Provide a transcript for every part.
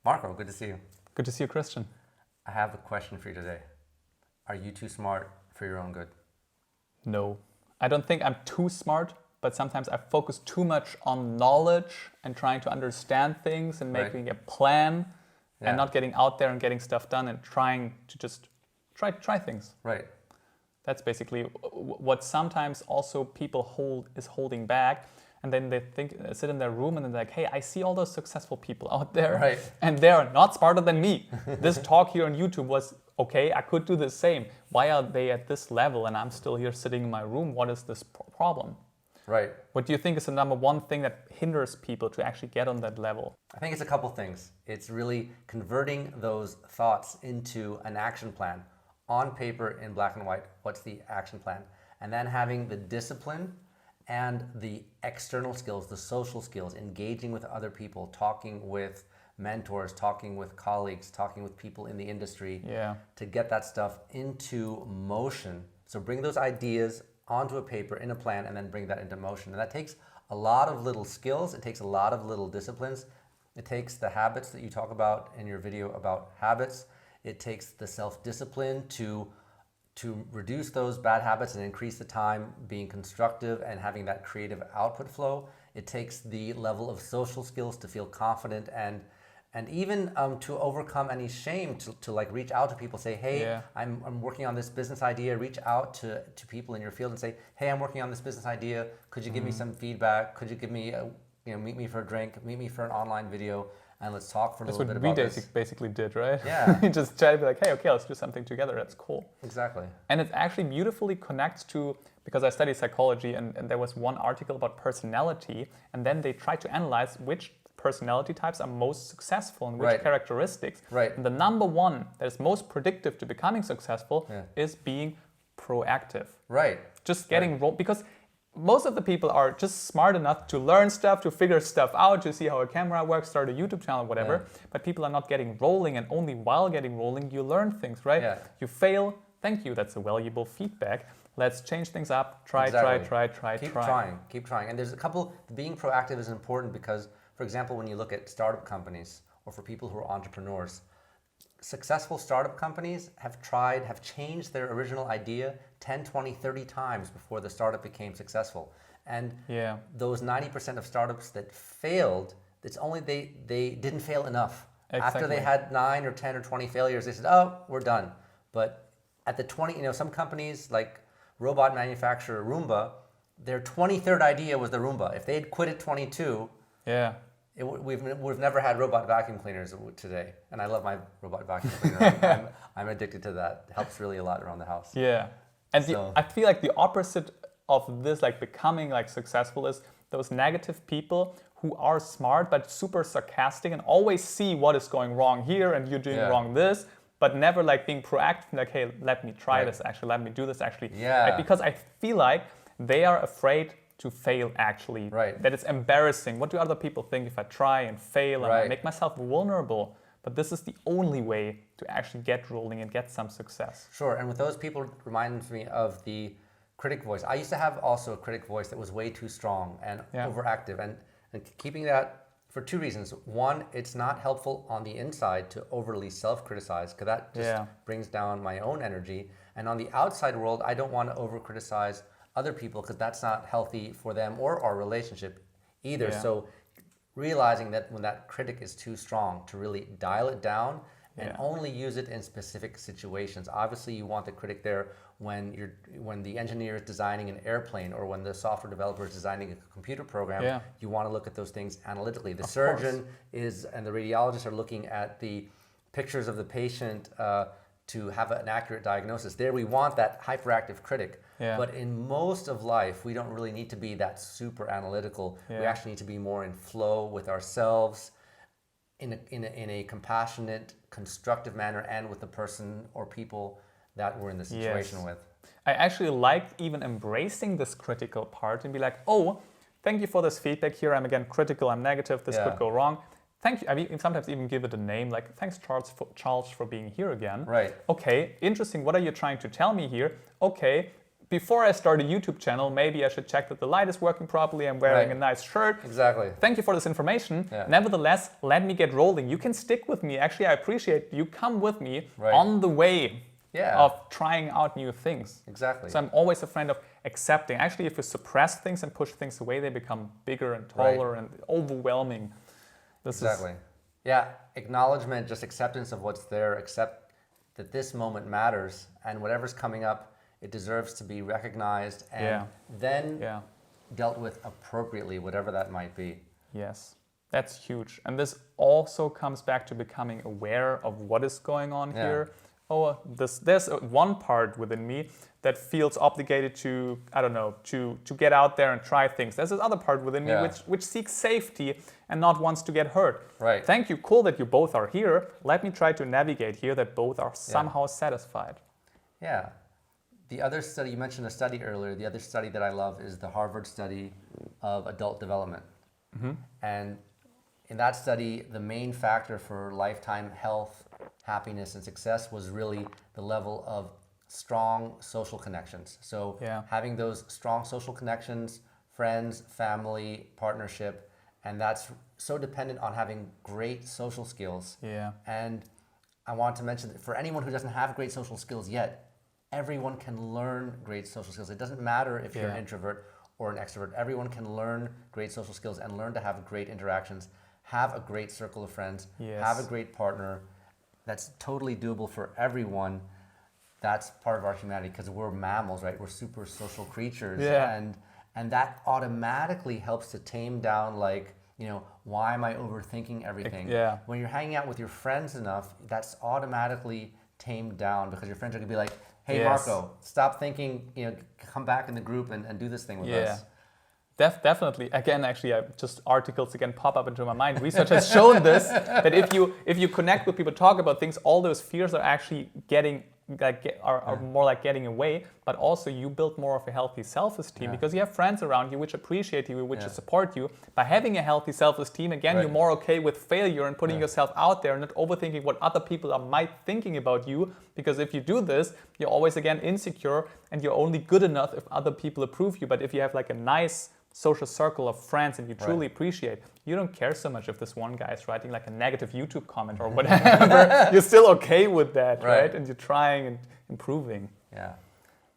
Marco, good to see you. Good to see you, Christian. I have a question for you today. Are you too smart for your own good? No, I don't think I'm too smart, but sometimes I focus too much on knowledge and trying to understand things and making a plan and not getting out there and getting stuff done and trying to just try things. Right. That's basically what sometimes also people is holding back. And then they sit in their room and they're like, hey, I see all those successful people out there and they're not smarter than me. This talk here on YouTube was okay, I could do the same. Why are they at this level and I'm still here sitting in my room? What is this problem? Right. What do you think is the number one thing that hinders people to actually get on that level? I think it's a couple things. It's really converting those thoughts into an action plan. On paper, in black and white, what's the action plan? And then having the discipline and the external skills, the social skills, engaging with other people, talking with mentors, talking with colleagues, talking with people in the industry to get that stuff into motion. So bring those ideas onto a paper in a plan and then bring that into motion. And that takes a lot of little skills. It takes a lot of little disciplines. It takes the habits that you talk about in your video about habits. It takes the self-discipline to reduce those bad habits and increase the time being constructive and having that creative output flow. It takes the level of social skills to feel confident and even to overcome any shame to like reach out to people, say, hey, I'm working on this business idea. Reach out to people in your field and say, hey, I'm working on this business idea. Could you give me some feedback? Could you give me, meet me for a drink, meet me for an online video, and let's talk for a little bit about this. That's what we basically did, right? Yeah. We just try to be like, hey, okay, let's do something together. That's cool. Exactly. And it actually beautifully connects to, because I study psychology and there was one article about personality, and then they tried to analyze which personality types are most successful and which characteristics. Right. And the number one that is most predictive to becoming successful is being proactive. Right. Just getting because most of the people are just smart enough to learn stuff, to figure stuff out, to see how a camera works, start a YouTube channel, whatever. But people are not getting rolling, and only while getting rolling, you learn things, right? Yeah. You fail, thank you, that's a valuable feedback. Let's change things up, try. Keep trying. And there's a couple, being proactive is important because, for example, when you look at startup companies or for people who are entrepreneurs, successful startup companies have changed their original idea 10, 20, 30 times before the startup became successful. And those 90% of startups that failed, it's only they didn't fail enough. Exactly. After they had 9 or 10 or 20 failures, they said, oh, we're done. But at the 20, some companies like robot manufacturer Roomba, their 23rd idea was the Roomba. If they had quit at 22, we've never had robot vacuum cleaners today, and I love my robot vacuum cleaner. I'm addicted to that. It helps really a lot around the house. Yeah, and I feel like the opposite of this, like becoming like successful, is those negative people who are smart but super sarcastic and always see what is going wrong here and you're doing wrong this, but never like being proactive, like, hey, let me try this actually, let me do this actually. Because I feel like they are afraid to fail actually, that it's embarrassing. What do other people think if I try and fail and I make myself vulnerable? But this is the only way to actually get rolling and get some success. Sure, and with those people, it reminds me of the critic voice. I used to have also a critic voice that was way too strong and overactive, and keeping that for two reasons. One, it's not helpful on the inside to overly self-criticize, because that just brings down my own energy. And on the outside world, I don't want to over-criticize other people because that's not healthy for them or our relationship either. So realizing that when that critic is too strong, to really dial it down and only use it in specific situations. Obviously, you want the critic there when the engineer is designing an airplane or when the software developer is designing a computer program. You want to look at those things analytically. The surgeon and the radiologist are looking at the pictures of the patient to have an accurate diagnosis. There we want that hyperactive critic. But in most of life, we don't really need to be that super analytical. We actually need to be more in flow with ourselves, in a compassionate, constructive manner, and with the person or people that we're in the situation with. I actually like even embracing this critical part and be like, oh, thank you for this feedback here. I'm again critical, I'm negative, this could go wrong. Thank you. I mean, sometimes even give it a name, like, thanks, Charles, for being here again. Right. Okay, interesting. What are you trying to tell me here? Okay, before I start a YouTube channel, maybe I should check that the light is working properly, I'm wearing a nice shirt. Exactly. Thank you for this information. Yeah. Nevertheless, let me get rolling. You can stick with me. Actually, I appreciate you come with me on the way of trying out new things. Exactly. So I'm always a friend of accepting. Actually, if you suppress things and push things away, they become bigger and taller and overwhelming. Exactly. Yeah, acknowledgement, just acceptance of what's there, accept that this moment matters, and whatever's coming up, it deserves to be recognized and then dealt with appropriately, whatever that might be. Yes, that's huge. And this also comes back to becoming aware of what is going on here. Oh, there's one part within me that feels obligated to, I don't know, to get out there and try things. There's this other part within me which seeks safety and not wants to get hurt. Right. Thank you, cool that you both are here. Let me try to navigate here that both are somehow satisfied. Yeah. The other study, you mentioned a study earlier, the other study that I love is the Harvard study of adult development. And in that study, the main factor for lifetime health, happiness, and success was really the level of strong social connections. So having those strong social connections, friends, family, partnership, and that's so dependent on having great social skills. And I want to mention that for anyone who doesn't have great social skills yet, everyone can learn great social skills. It doesn't matter if you're an introvert or an extrovert. Everyone can learn great social skills and learn to have great interactions, have a great circle of friends, have a great partner. That's totally doable for everyone. That's part of our humanity because we're mammals, right? We're super social creatures. And that automatically helps to tame down, like, you know, why am I overthinking everything? When you're hanging out with your friends enough, that's automatically tamed down because your friends are gonna be like, hey, Marco, stop thinking, you know, come back in the group and do this thing with us. Definitely. Again, actually, just articles again pop up into my mind. Research has shown this, that if you connect with people, talk about things, all those fears are actually getting, are more like getting away, but also you build more of a healthy self-esteem because you have friends around you which appreciate you, which support you. By having a healthy self-esteem, again, you're more okay with failure and putting yourself out there and not overthinking what other people might thinking about you, because if you do this, you're always again insecure and you're only good enough if other people approve you. But if you have like a nice social circle of friends and you truly appreciate, you don't care so much if this one guy is writing like a negative YouTube comment or whatever. You're still okay with that, right? And you're trying and improving. Yeah.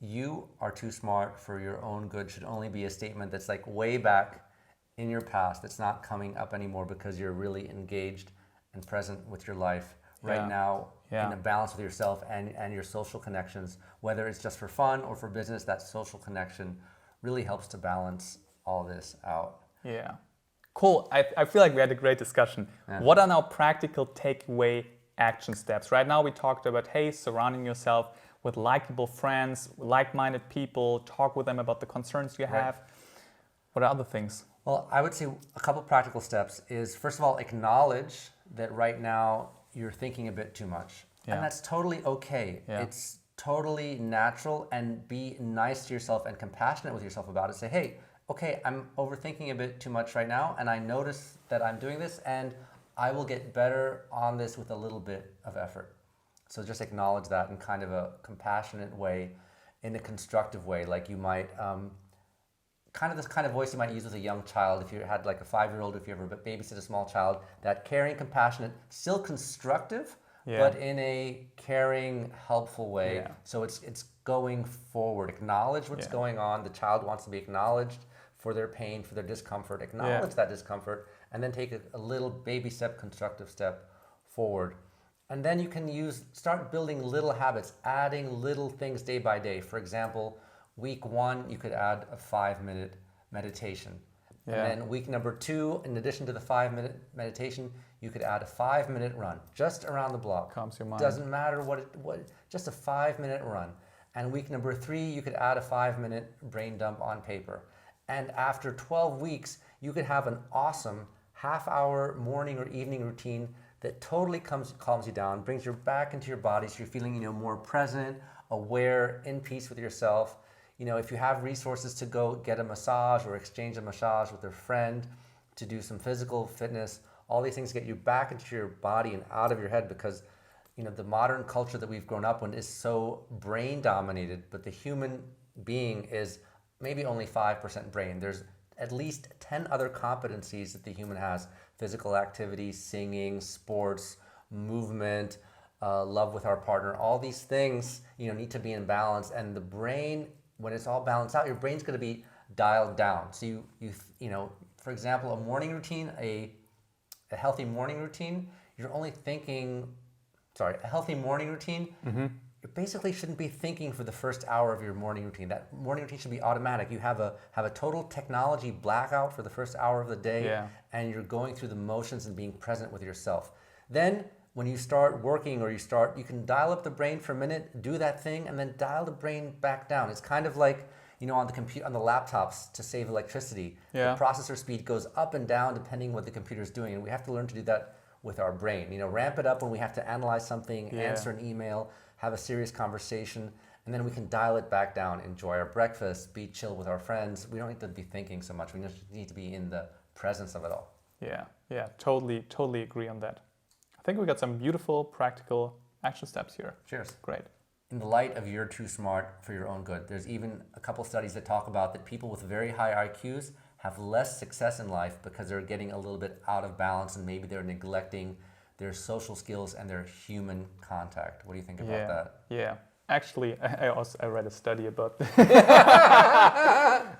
You are too smart for your own good should only be a statement that's like way back in your past. It's not coming up anymore because you're really engaged and present with your life right now in a balance with yourself and your social connections. Whether it's just for fun or for business, that social connection really helps to balance all this out. Yeah. Cool. I feel like we had a great discussion. What are now practical takeaway action steps? Right now we talked about, hey, surrounding yourself with likable friends, like-minded people, talk with them about the concerns you have. What are other things? Well, I would say a couple practical steps is, first of all, acknowledge that right now you're thinking a bit too much. And that's totally okay. It's totally natural, and be nice to yourself and compassionate with yourself about it. Say, hey, okay, I'm overthinking a bit too much right now, and I notice that I'm doing this, and I will get better on this with a little bit of effort. So just acknowledge that in kind of a compassionate way, in a constructive way, like you might, kind of this kind of voice you might use with a young child. If you had like a 5-year-old, if you ever babysit a small child, that caring, compassionate, still constructive, but in a caring, helpful way. So it's going forward. Acknowledge what's going on. The child wants to be acknowledged for their pain, for their discomfort. Acknowledge that discomfort, and then take a little baby step, constructive step forward. And then you can start building little habits, adding little things day by day. For example, week 1, you could add a 5-minute meditation. And then week number 2, in addition to the 5-minute meditation, you could add a 5-minute run just around the block. Calms your mind. Doesn't matter what, just a 5-minute run. And week number 3, you could add a 5-minute brain dump on paper. And after 12 weeks, you could have an awesome half-hour morning or evening routine that totally calms you down, brings you back into your body, so you're feeling, more present, aware, in peace with yourself. If you have resources to go get a massage or exchange a massage with a friend, to do some physical fitness, all these things get you back into your body and out of your head, because the modern culture that we've grown up in is so brain dominated, but the human being is maybe only 5% brain. There's at least 10 other competencies that the human has: physical activity, singing, sports, movement, love with our partner. All these things, need to be in balance. And the brain, when it's all balanced out, your brain's going to be dialed down. So for example, a morning routine, a healthy morning routine, a healthy morning routine, you basically shouldn't be thinking for the first hour of your morning routine. That morning routine should be automatic. You have a total technology blackout for the first hour of the day, and you're going through the motions and being present with yourself. Then when you start working or you can dial up the brain for a minute, do that thing, and then dial the brain back down. It's kind of like, on the laptops to save electricity. The processor speed goes up and down depending what the computer's doing, and we have to learn to do that with our brain. Ramp it up when we have to analyze something, answer an email, have a serious conversation, and then we can dial it back down, enjoy our breakfast, be chill with our friends. We don't need to be thinking so much. We just need to be in the presence of it all. Yeah, totally agree on that. I think we got some beautiful, practical action steps here. Cheers. Great. In the light of you're too smart for your own good, there's even a couple studies that talk about that people with very high IQs have less success in life because they're getting a little bit out of balance, and maybe they're neglecting their social skills and their human contact. What do you think about that? Yeah. Actually, I read a study about this.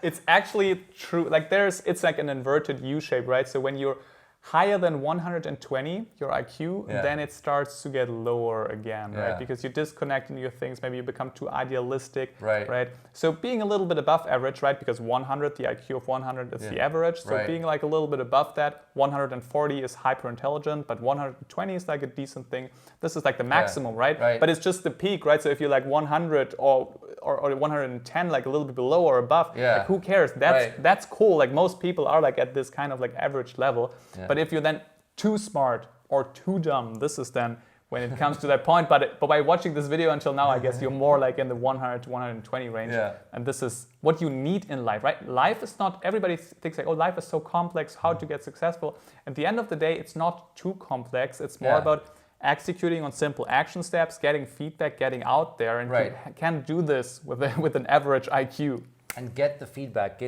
It's actually true. It's like an inverted U shape, right? So when you're higher than 120, your IQ, then it starts to get lower again, right? Because you disconnect in your things, maybe you become too idealistic, right? So being a little bit above average, right? Because 100, the IQ of 100 is the average. So being like a little bit above that, 140 is hyper intelligent, but 120 is like a decent thing. This is like the maximum, right? But it's just the peak, right? So if you're like 100 or 110, like a little bit below or above, like who cares? That's cool. Like most people are like at this kind of like average level. But if you're then too smart or too dumb, this is then when it comes to that point. But by watching this video until now, I guess you're more like in the 100 to 120 range. And this is what you need in life, right? Life is not, everybody thinks like, oh, life is so complex, how to get successful. At the end of the day, it's not too complex. It's more about executing on simple action steps, getting feedback, getting out there. And you can do this with an average IQ. And get the feedback,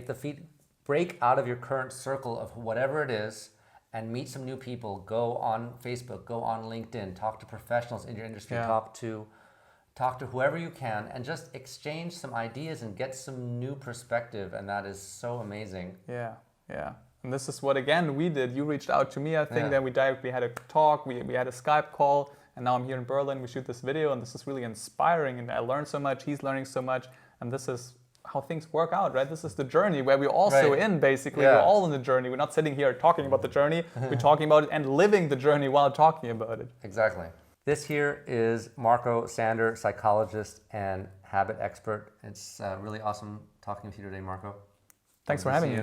break out of your current circle of whatever it is, and meet some new people. Go on Facebook, go on LinkedIn, talk to professionals in your industry, talk to whoever you can, and just exchange some ideas and get some new perspective. And that is so amazing. Yeah. And this is what, again, we did. You reached out to me, I think, then we directly had a talk, we had a Skype call, and now I'm here in Berlin, we shoot this video, and this is really inspiring, and I learned so much, he's learning so much, and this is how things work out, right? This is the journey where we're also in, basically. We're all in the journey. We're not sitting here talking about the journey. We're talking about it and living the journey while talking about it. Exactly. This here is Marco Sander, psychologist and habit expert. It's really awesome talking with you today, Marco. Thanks for having me.